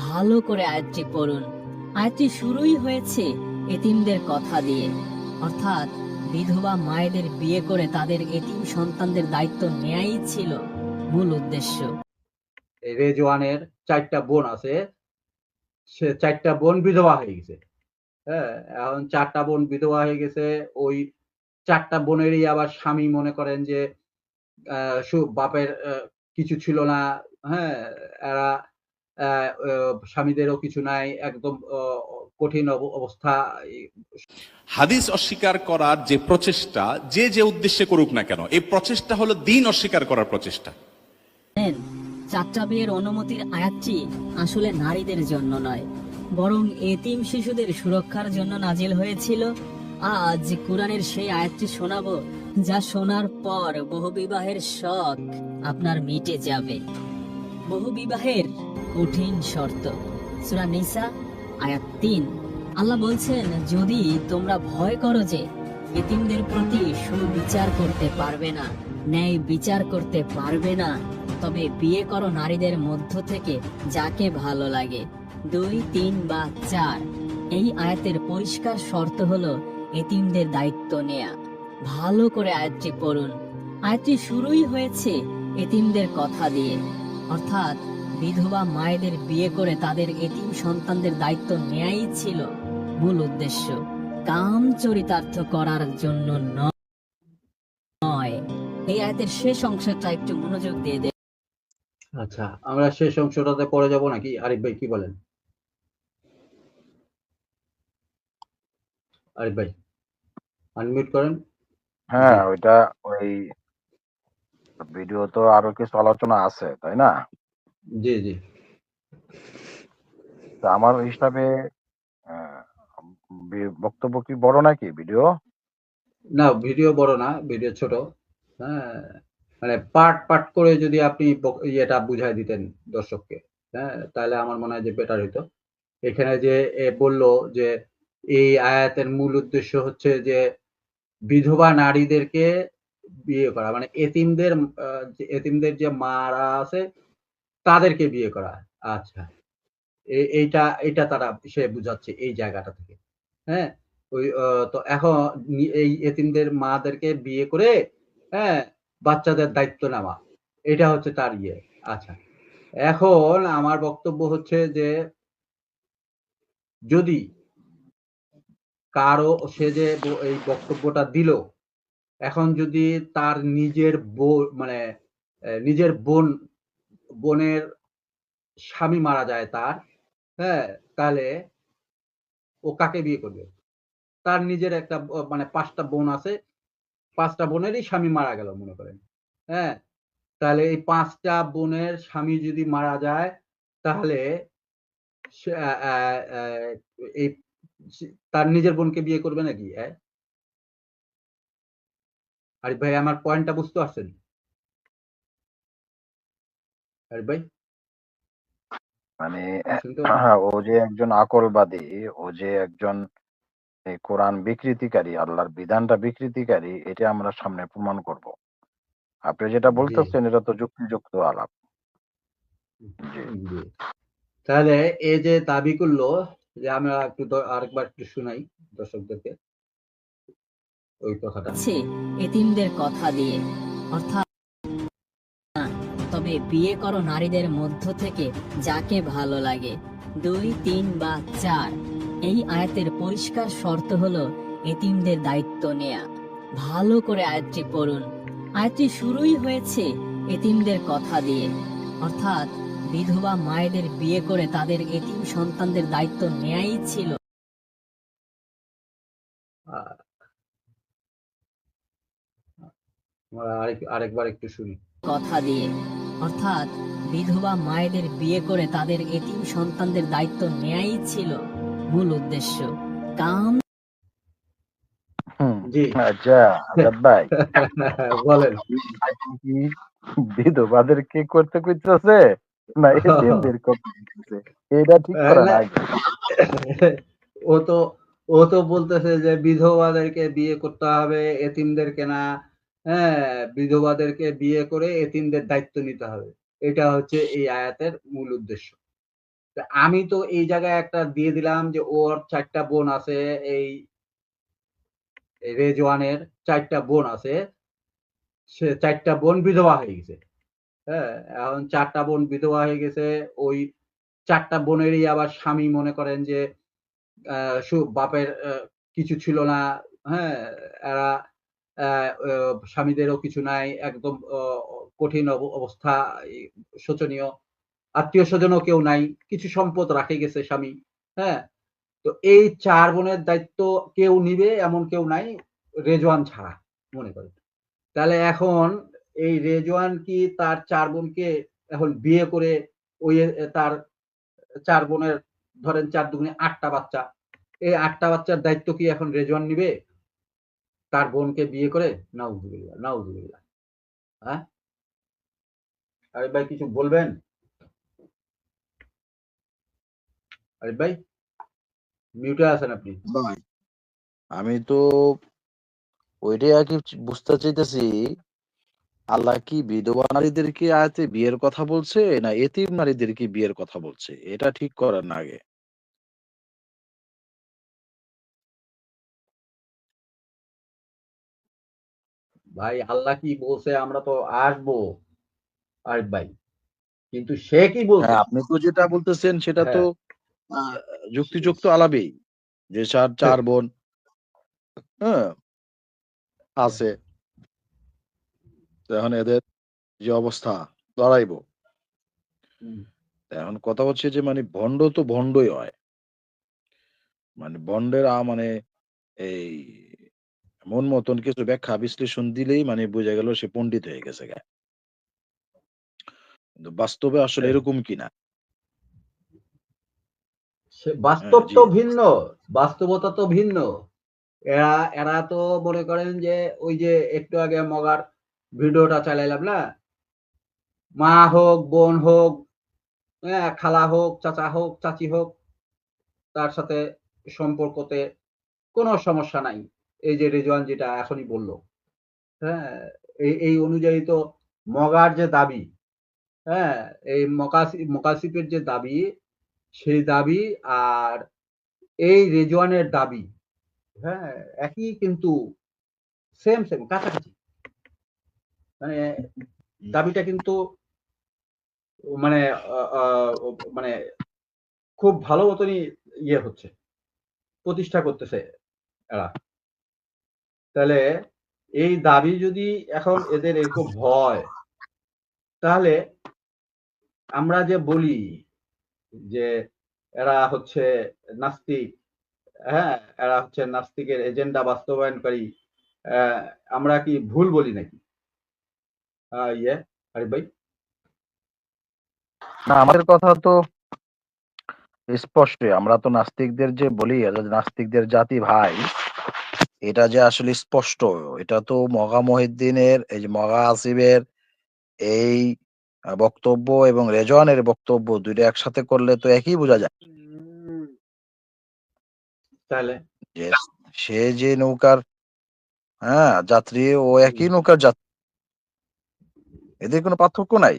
ভালো করে আয়াতটি পড়ুন। আয়াতটি শুরুই হয়েছে এতিমদের কথা দিয়ে, অর্থাৎ বিধবা মায়েদের বিয়ে করে তাদের এতিম সন্তানদের দায়িত্ব নেয়াই ছিল মূল উদ্দেশ্য। রেজওয়ানের 4টা বোন আছে, সে 4টা বোন বিধবা হয়ে গেছে। হ্যাঁ, এখন 4টা বোন বিধবা হয়ে গেছে। ওই 4টা বোনেরই আবার স্বামী মনে করেন যে বাপের কিছু ছিল না। হ্যাঁ, এরা স্বামীদেরও কিছু নাই, একদম কঠিন অবস্থা। হাদিস অস্বীকার করার যে প্রচেষ্টা, যে যে উদ্দেশ্যে করুক না কেন, এই প্রচেষ্টা হলো দ্বীন অস্বীকার করার প্রচেষ্টা। 4টা বিয়ের অনুমতির আয়াতটি আসলে নারীদের জন্য নয়, বরং এতিম শিশুদের সুরক্ষার জন্য নাজিল হয়েছিল। আজ কোরআনের সেই আয়াতটি শোনাবো, যা শোনার পর বহুবিবাহের শখ আপনার মিটে যাবে। বহুবিবাহের কঠিন শর্ত, সূরা নিসা আয়াত 3। আল্লাহ বলছেন, যদি তোমরা ভয় করো যে এতিমদের প্রতি সুবিচার করতে পারবে না, ন্যায় বিচার করতে পারবে না, তবে বিয়ে করো নারীদের মধ্য থেকে যাকে ভালো লাগে। 2, 3 বা 4 এই আয়াতের পরিষ্কার শর্ত হলো এতিমদের দায়িত্ব নেয়া। ভালো করে আয়াতটি পড়ুন। আয়াতটি শুরুই হয়েছে এতিমদের কথা দিয়ে, অর্থাৎ বিধবা মায়েদের বিয়ে করে তাদের এতিম সন্তানদের দায়িত্ব নেয়াই ছিল মূল উদ্দেশ্য, কাম চরিতার্থ করার জন্য নয়। এই আয়াতের শেষ অংশটা একটু মনোযোগ দিয়ে দেন। আচ্ছা, আমরা শেষ অংশটাতে পড়ে যাব নাকি? আরিফ ভাই কি বলেন? আরিফ ভাই আনমিউট করেন। হ্যাঁ, ওইটা ওই ভিডিও তো আরো কিছু আলোচনা আছে, তাই না? জি জি। তো আমার হিসাবে বক্তব্য কি বড় নাকি ভিডিও? না, ভিডিও বড় না, ভিডিও ছোট। হ্যাঁ, মানে পার্ট পার্ট করে যদি আপনি ইয়েটা বুঝাই দিতেন দর্শককে, হ্যাঁ, তাহলে আমার মনে হয় যে বেটার হইতো। এখানে যে বললো যে এই আয়াতের মূল উদ্দেশ্য হচ্ছে যে বিধবা নারীদেরকে বিয়ে করা, মানে এতিমদের যে মারা আছে তাদেরকে বিয়ে করা। আচ্ছা, এইটা তারা সে বুঝাচ্ছে এই জায়গাটা থেকে। হ্যাঁ, ওই তো এখন এই এতিমদের মাদেরকে বিয়ে করে, হ্যাঁ, বাচ্চাদের দায়িত্ব নেওয়া, এটা হচ্ছে তার ইয়ে। আচ্ছা, এখন আমার বক্তব্য হচ্ছে যে যদি কারো সে যে এই বক্তব্যটা দিল, এখন যদি তার নিজের মানে নিজের বোনের স্বামী মারা যায় তার, হ্যাঁ, তাহলে ও কাকে বিয়ে করবে? তার নিজের একটা মানে 5টা বোন আছে, 5টা বোনেরই স্বামী মারা গেল মনে করেন। হ্যাঁ, তাহলে এই 5টা বোনের স্বামী যদি মারা যায়, তাহলে এই তার নিজের বোনকে বিয়ে করবে নাকি? আরিফ ভাই আমার পয়েন্টটা বুঝতে পারছেন? আরিফ ভাই মানে শুনতে পাচ্ছেন? ও যে একজন আকলবাদী, ও যে একজন এই কোরআন বিকৃতিকারী, আল্লাহর বিধানটা বিকৃতিকারী, এটা আমরা সামনে প্রমাণ করব। আপনি যেটা জি বলতেছেন এটা তো যুক্তিযুক্ত আলাপ। জি। জি। তাহলে এই যে দাবি করলো, যে আমরা একটু আরেকবার একটু শুনাই দর্শকদেরকে ওই কথাটা। এতিমদের কথা দিয়ে, অর্থাৎ তবে বিয়ে করো নারীদের মধ্য থেকে যাকে ভালো লাগে। 2, 3 বা 4 এই আয়াতের পরিষ্কার শর্ত হলো এতিমদের দায়িত্ব নেয়া। ভালো করে আয়াতটি পড়ুন। আয়াতটি শুরুই হয়েছে এতিমদের কথা দিয়ে, অর্থাৎ বিধবা মায়েদের বিয়ে করে তাদের এতিম সন্তানদের দায়িত্ব নেয়াই ছিল। আরেকবার একটু শুনি। কথা দিয়ে, অর্থাৎ বিধবা মায়েদের বিয়ে করে তাদের এতিম সন্তানদের দায়িত্ব নেয়াই ছিল মূল উদ্দেশ্য, কাম। জি আচ্ছা, আজাদ ভাই, বলেন। কি বিধবাদের কি করতে কইতেছে না এতিমদের করতে কইতেছে? এটা ঠিক করা না, না। ও তো বলতেছে যে বিধবাদেরকে বিয়ে করতে হবে, এতিমদেরকে না। হ্যাঁ, বিধবাদেরকে বিয়ে করে এতিমদের দায়িত্ব নিতে হবে। এটা হচ্ছে এই আয়াতের মূল উদ্দেশ্য। তা আমি তো এই জায়গায় একটা দিয়ে দিলাম যে ওর 4টা বোন আছে, এই রেজওয়ানের 4টা বোন আছে, সে 4টা বোন বিধবা হয়ে গেছে। হ্যাঁ, এখন 4টা বোন বিধবা হয়ে গেছে, ওই 4টা বোনেরই আবার স্বামী মনে করেন যে বাপের কিছু ছিল না, হ্যাঁ, এরা স্বামীদেরও কিছু নাই, একদম কঠিন অবস্থা, শোচনীয়, আত্মীয় স্বজনও কেউ নাই, কিছু সম্পদ রাখে গেছে স্বামী। হ্যাঁ, তো এই 4 বোনের দায়িত্ব কেউ নিবে এমন কেউ নাই, রেজওয়ান ছাড়া মনে করেন। তাহলে এখন এই রেজওয়ান কি তার 4 বোনকে এখন বিয়ে করে ওই তার 4 বোনের ধরেন 4 দুগুণে 8টা বাচ্চা, এই 8টা বাচ্চার দায়িত্ব কি এখন রেজওয়ান নিবে তার বোনকে বিয়ে করে? নাউজুবিল্লাহ, নাউজুবিল্লাহ। হ্যাঁ, আরিফ ভাই কিছু বলবেন? আরিফ ভাই মিউটে আছেন আপনি। ভাই আমি তো ওইটাই আর কি বুঝতে চাইতেছি, আল্লাহ কি বিধবা নারীদেরকে আয়াতে বিয়ের কথা বলছে না এতিম নারীদেরকে বিয়ের কথা বলছে, এটা ঠিক করার না আগে। ভাই আল্লাহ কি বলছে আমরা তো আসবো আরিফ ভাই, কিন্তু সে কি বলছে? হ্যাঁ, আপনি তো যেটা বলতেছেন সেটা তো হ্যাঁ, যুক্তিযুক্ত আলাপেই, যে চার বোন হ্যাঁ আছে, তো এখন এদের যে অবস্থা দাঁড়াইবো, হুম, এখন কথা হচ্ছে যে মানে ভণ্ড তো ভণ্ডই হয়, মানে ভণ্ডের মানে এই মন মতন কিছু ব্যাখ্যা বিশ্লেষণ দিলেই মানে বোঝা গেল সে পণ্ডিত হয়ে গেছে গা। কিন্তু বাস্তবে আসলে হ্যাঁ। এরকম কিনা। বাস্তব জি তো ভিন্ন, বাস্তবতা তো ভিন্ন। এরা এরা তো মনে করেন যে ওই যে একটু আগে মগার ভিডিওটা চালাইলাম না, মা হোক বোন হোক, হ্যাঁ, খালা হোক চাচা হোক চাচি হোক, তার সাথে সম্পর্কতে কোনো সমস্যা নাই। এই যে রেজওয়ান যেটা এখনই বলল, হ্যাঁ, এই অনুযায়ী তো মগার যে দাবি, হ্যাঁ, এই মকাসিফের যে দাবি, সেই দাবি আর এই রেজওয়ানের দাবি, হ্যাঁ, একই কিন্তু সেম সেম কাছাকাছি, মানে দাবিটা কিন্তু মানে মানে খুব ভালো মতনই ইয়ে হচ্ছে, প্রতিষ্ঠা করতেছে এরা। তাহলে এই দাবি যদি এখন এদের এরকম হয়, তাহলে আমরা যে বলি যে এরা হচ্ছে নাস্তিক, হ্যাঁ, এরা হচ্ছে নাস্তিকের এজেন্ডা বাস্তবায়নকারী, আহ, আমরা কি ভুল বলি নাকি? ইয়ে আরিফ ভাই, না, আমাদের কথা তো স্পষ্ট, আমরা তো নাস্তিকদের যে বলি এরা যে নাস্তিকদের জাতি ভাই, এটা যে আসলে স্পষ্ট, এটা তো মগা মহিউদ্দিনের এই যে মগা আসিফের এই বক্তব্য এবং রেজওয়ানের বক্তব্য দুইটা একসাথে করলে তো একই বোঝা যায় তাহলে যে সে যে নৌকার যাত্রী, ও একই নৌকার যাত্রী, এদের কোনো পার্থক্য নাই।